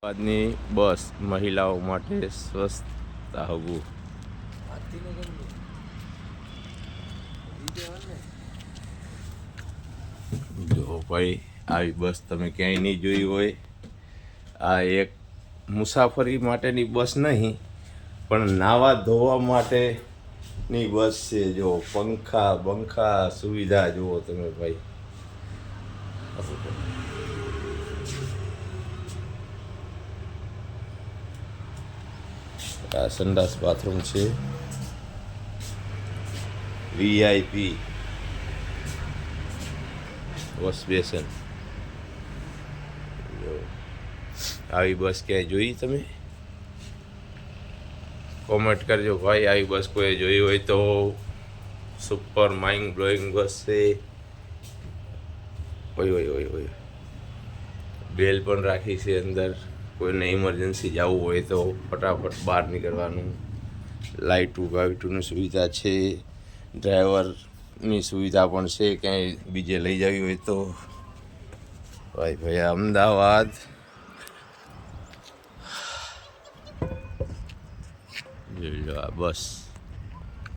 આજની બસ મહિલાઓ માટે સ્વચ્છતા હગું. જો ભાઈ આવી બસ તમે ક્યાંય નહીં જોઈ હોય. આ એક મુસાફરી માટેની બસ નહીં પણ નાવા ધોવા માટેની બસ છે. જો પંખા બંખા સુવિધા જુઓ તમે ભાઈ. આ સંડાસ બાથરૂમ છે. વીઆઈપી વોશ બેસન. આવી બસ ક્યાંય જોઈ તમે? કોમેન્ટ કરજો ભાઈ. આવી બસ કોઈ જોઈ હોય તો. સુપર માઇન્ડ બ્લોઈંગ બસ છે. ઓય બેલ પણ રાખી છે અંદર. કોઈને ઇમરજન્સી જવું હોય તો ફટાફટ બહાર નીકળવાનું. લાઇટું બાઇટુની સુવિધા છે. ડ્રાઈવરની સુવિધા પણ છે ક્યાંય બીજે લઈ જવી હોય તો. ભાઈ અમદાવાદ જોઈ લો આ બસ.